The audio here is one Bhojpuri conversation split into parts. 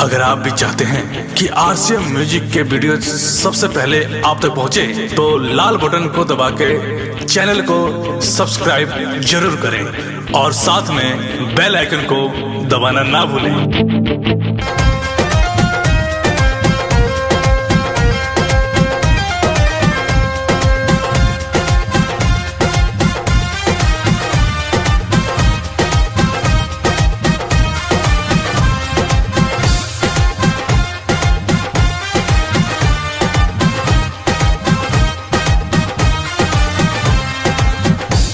अगर आप भी चाहते हैं कि आरसीएम म्यूजिक के वीडियो सबसे पहले आप तक पहुंचे, तो लाल बटन को दबा के चैनल को सब्सक्राइब जरूर करें और साथ में बेल आइकन को दबाना ना भूलें।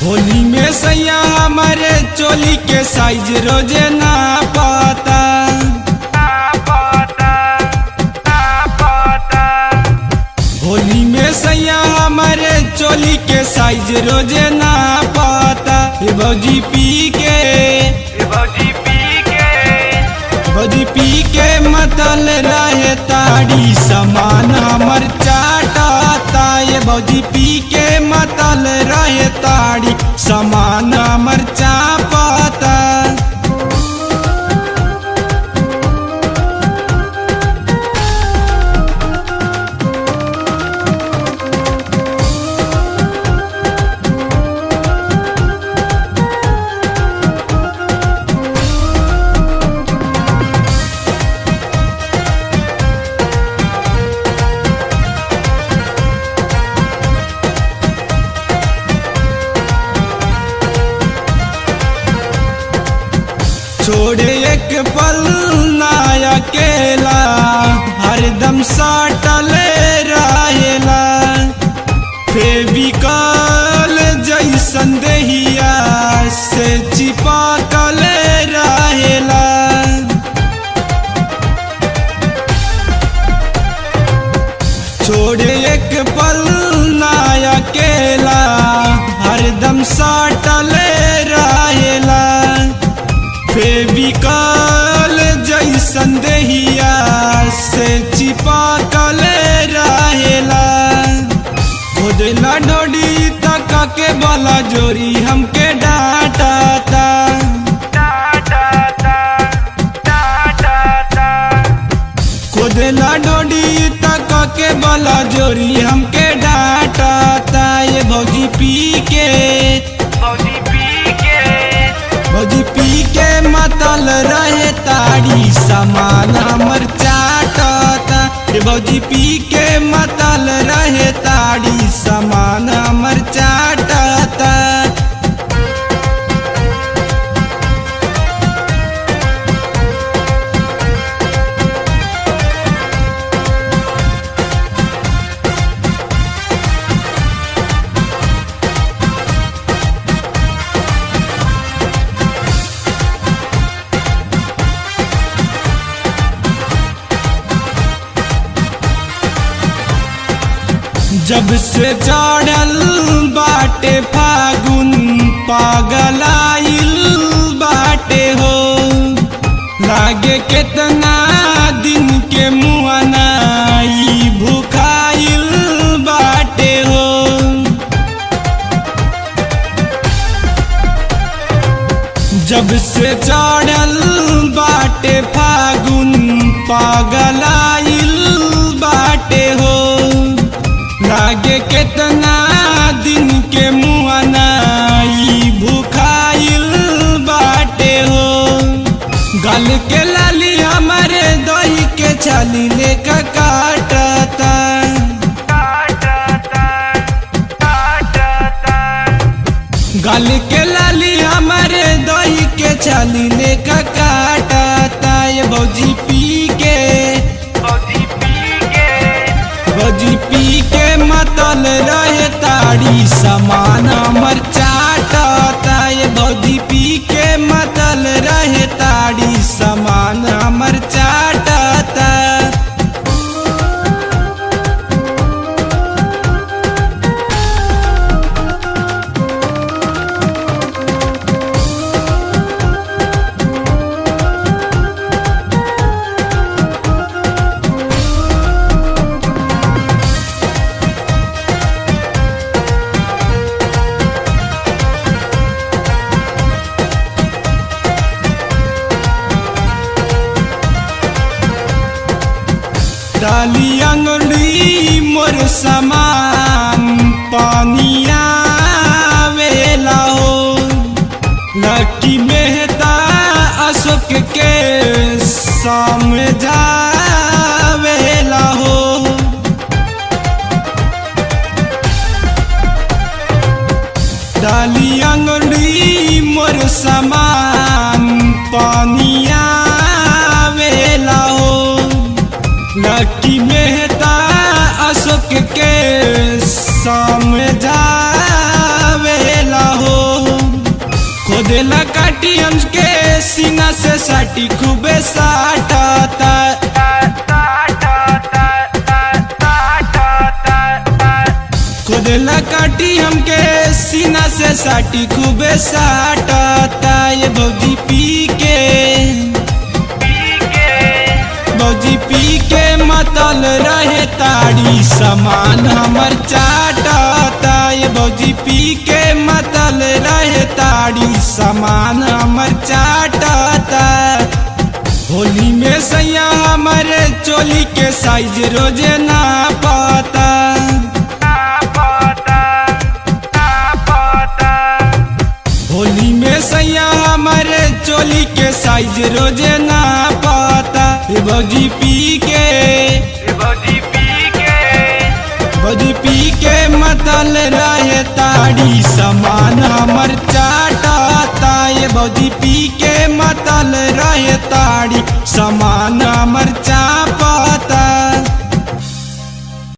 होली में सैया हमारे चोली के साइज रोजे ना पाता। होली में सैया हमारे चोली के साइज रोजे ना पाता। ये भौजी पी के मतल रहे ताड़ी समान हमर चाटाता। ये भौजी पी के मतल रहे ताड़ी समान हमर चापाता। छोड़े एक पल ना अकेला, हरदम साटल रहेला। फेविकॉल जैसन देहिया से चिपकल रहेला। छोड़े एक पल ना अकेला, हरदम साटल रहेला। फेविकॉल जैसन देहिया से चिपकल रहेला। खोदला डोडी तक के बाला जोरी हमके डांटाता। खोदला डोडी तक के बाला जोरी हमके डांटाता। ये भौजी पी के मतल रहे ताड़ी समान हमर चाटता। ये भौजी पी के मतल रहे ताड़ी समान हमर चाटता। जब से चढ़ल बाटे फागुन, पागलाइल बाटे हो। लागे केतना दिन के मुआना ई भूखाइल बाटे हो। जब से चढ़ल बाटे फागुन, पागलाइल बाटे हो। लागे केतना दिन के मुआना ई भूखाइल बाटे हो। गल के लाली हमारे दही के छाली लेकर काटता। गल के लाली हमारे दही के छाली लेकर काटता। ये भौजी पी के मतल रहे ताड़ी समान हमर चाटता। ये भौजी पी के मतल रहे ताड़ी समान हमर चाटता। डाली अंगुली मोर समान पानिया वेला हो लकी मेहता अशोक के समझावेला हो डाली अंगुली मोर समान पानिया वेला हो लकी मेहता अशोक के समझावेला हो खोदेला काटी हमके सीना से साटी खूबे साटता खोदेला काटी हमके सीना से साटी खूबे साटता ये भौजी पी के मतल रहे ताड़ी समान हमर चाटता ये भौजी पी के मतल रहे ताड़ी समान हमर चाटता होली में सैया हमारे चोली के साइज रोजे ना पाता होली में सैया हमारे चोली के साइज रोजे ना पाता भौजी पी के मतल रहे ताड़ी समान हमर चाटता ये भौजी पी के मतल रहे ताड़ी समान